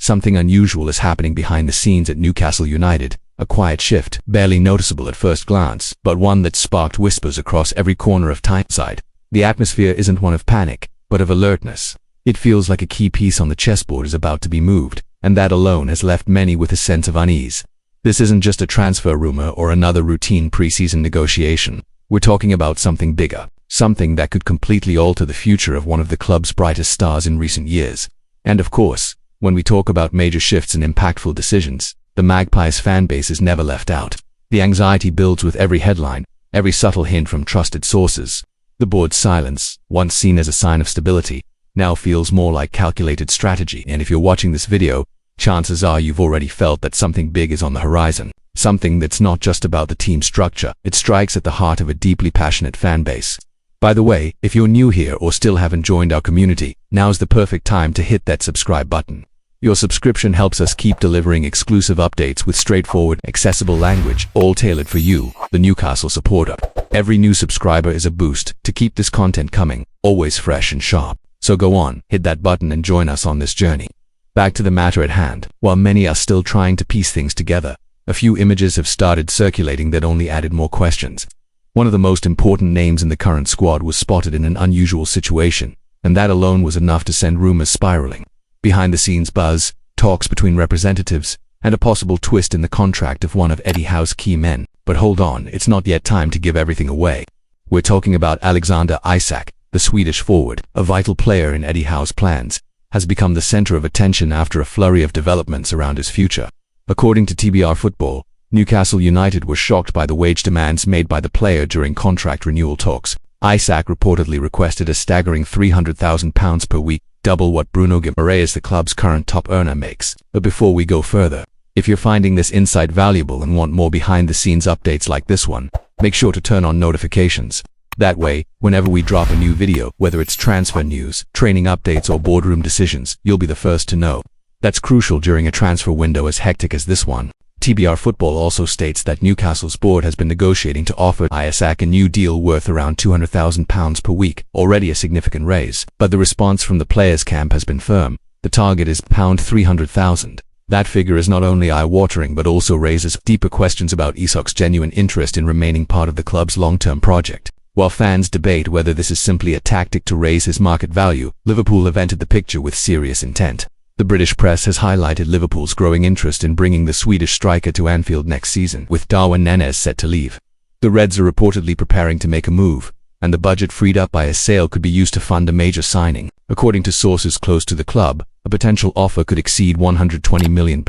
something unusual is happening behind the scenes at Newcastle United. A quiet shift, barely noticeable at first glance, but one that sparked whispers across every corner of Tyneside. The atmosphere isn't one of panic, but of alertness. It feels like a key piece on the chessboard is about to be moved, and that alone has left many with a sense of unease. This isn't just a transfer rumor or another routine preseason negotiation. We're talking about something bigger, something that could completely alter the future of one of the club's brightest stars in recent years. And of course, when we talk about major shifts and impactful decisions, the Magpies fan base is never left out. The anxiety builds with every headline, every subtle hint from trusted sources. The board's silence, once seen as a sign of stability, now feels more like calculated strategy. And if you're watching this video, chances are you've already felt that something big is on the horizon. Something that's not just about the team structure, it strikes at the heart of a deeply passionate fan base. By the way, if you're new here or still haven't joined our community, now's the perfect time to hit that subscribe button. Your subscription helps us keep delivering exclusive updates with straightforward, accessible language, all tailored for you, the Newcastle supporter. Every new subscriber is a boost to keep this content coming, always fresh and sharp. So go on, hit that button and join us on this journey. Back to the matter at hand. While many are still trying to piece things together, a few images have started circulating that only added more questions. One of the most important names in the current squad was spotted in an unusual situation, and that alone was enough to send rumors spiraling. Behind-the-scenes buzz, talks between representatives, and a possible twist in the contract of one of Eddie Howe's key men. But hold on, it's not yet time to give everything away. We're talking about Alexander Isak, the Swedish forward, a vital player in Eddie Howe's plans, has become the center of attention after a flurry of developments around his future. According to TBR Football, Newcastle United were shocked by the wage demands made by the player during contract renewal talks. Isak reportedly requested a staggering £300,000 per week, double what Bruno Guimaraes, the club's current top earner, makes. But before we go further, if you're finding this insight valuable and want more behind-the-scenes updates like this one, make sure to turn on notifications. That way, whenever we drop a new video, whether it's transfer news, training updates or boardroom decisions, you'll be the first to know. That's crucial during a transfer window as hectic as this one. TBR Football also states that Newcastle's board has been negotiating to offer Isak a new deal worth around £200,000 per week, already a significant raise. But the response from the players' camp has been firm. The target is £300,000. That figure is not only eye-watering but also raises deeper questions about Isak's genuine interest in remaining part of the club's long-term project. While fans debate whether this is simply a tactic to raise his market value, Liverpool have entered the picture with serious intent. The British press has highlighted Liverpool's growing interest in bringing the Swedish striker to Anfield next season, with Darwin Núñez set to leave. The Reds are reportedly preparing to make a move, and the budget freed up by a sale could be used to fund a major signing. According to sources close to the club, a potential offer could exceed £120 million,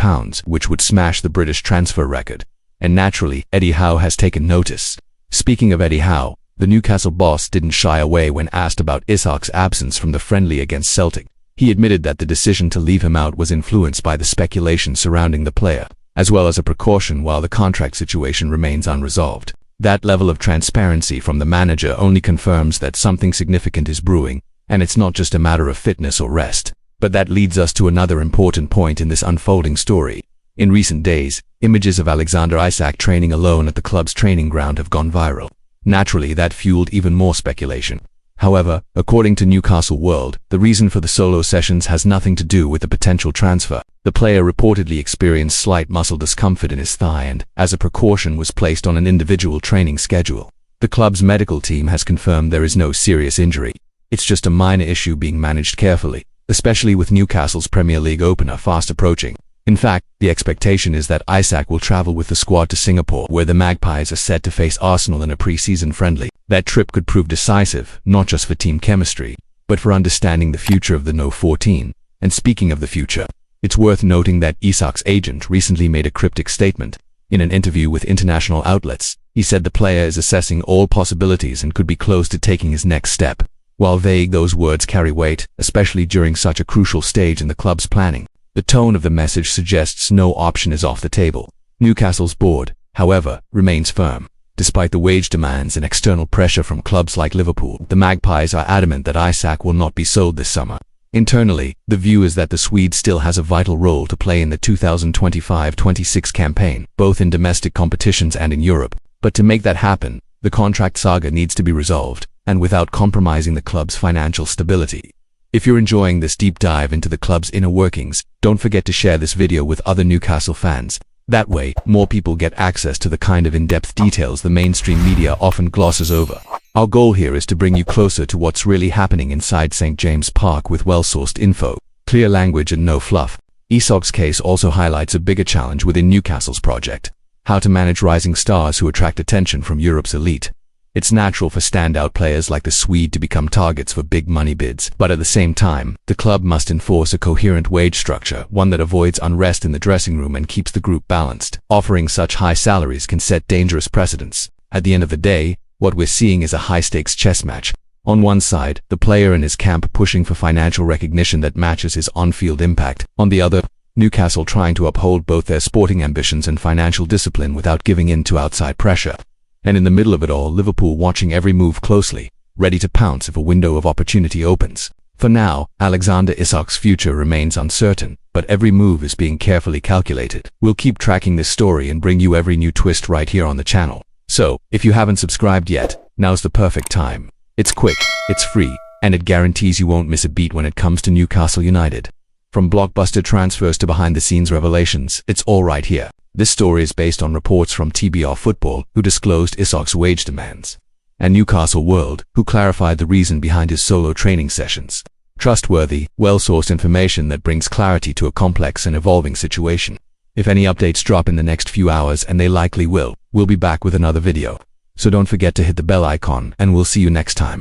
which would smash the British transfer record. And naturally, Eddie Howe has taken notice. Speaking of Eddie Howe, the Newcastle boss didn't shy away when asked about Isak's absence from the friendly against Celtic. He admitted that the decision to leave him out was influenced by the speculation surrounding the player, as well as a precaution while the contract situation remains unresolved. That level of transparency from the manager only confirms that something significant is brewing, and it's not just a matter of fitness or rest. But that leads us to another important point in this unfolding story. In recent days, images of Alexander Isak training alone at the club's training ground have gone viral. Naturally, that fueled even more speculation. However, according to Newcastle World, the reason for the solo sessions has nothing to do with the potential transfer. The player reportedly experienced slight muscle discomfort in his thigh and, as a precaution, was placed on an individual training schedule. The club's medical team has confirmed there is no serious injury. It's just a minor issue being managed carefully, especially with Newcastle's Premier League opener fast approaching. In fact, the expectation is that Isak will travel with the squad to Singapore, where the Magpies are set to face Arsenal in a pre-season friendly. That trip could prove decisive, not just for team chemistry, but for understanding the future of the No 14. And speaking of the future, it's worth noting that Isak's agent recently made a cryptic statement. In an interview with international outlets, he said the player is assessing all possibilities and could be close to taking his next step. While vague, those words carry weight, especially during such a crucial stage in the club's planning. The tone of the message suggests no option is off the table. Newcastle's board, however, remains firm. Despite the wage demands and external pressure from clubs like Liverpool, the Magpies are adamant that Isak will not be sold this summer. Internally, the view is that the Swede still has a vital role to play in the 2025-26 campaign, both in domestic competitions and in Europe. But to make that happen, the contract saga needs to be resolved, and without compromising the club's financial stability. If you're enjoying this deep dive into the club's inner workings, don't forget to share this video with other Newcastle fans. That way, more people get access to the kind of in-depth details the mainstream media often glosses over. Our goal here is to bring you closer to what's really happening inside St. James Park with well-sourced info, clear language and no fluff. Isak's case also highlights a bigger challenge within Newcastle's project: how to manage rising stars who attract attention from Europe's elite. It's natural for standout players like the Swede to become targets for big money bids, but at the same time, the club must enforce a coherent wage structure, one that avoids unrest in the dressing room and keeps the group balanced. Offering such high salaries can set dangerous precedents. At the end of the day, what we're seeing is a high-stakes chess match. On one side, the player and his camp pushing for financial recognition that matches his on-field impact. On the other, Newcastle trying to uphold both their sporting ambitions and financial discipline without giving in to outside pressure. And in the middle of it all, Liverpool watching every move closely, ready to pounce if a window of opportunity opens. For now, Alexander Isak's future remains uncertain, but every move is being carefully calculated. We'll keep tracking this story and bring you every new twist right here on the channel. So, if you haven't subscribed yet, now's the perfect time. It's quick, it's free, and it guarantees you won't miss a beat when it comes to Newcastle United. From blockbuster transfers to behind-the-scenes revelations, it's all right here. This story is based on reports from TBR Football, who disclosed Isak's wage demands, and Newcastle World, who clarified the reason behind his solo training sessions. Trustworthy, well-sourced information that brings clarity to a complex and evolving situation. If any updates drop in the next few hours, and they likely will, we'll be back with another video. So don't forget to hit the bell icon, and we'll see you next time.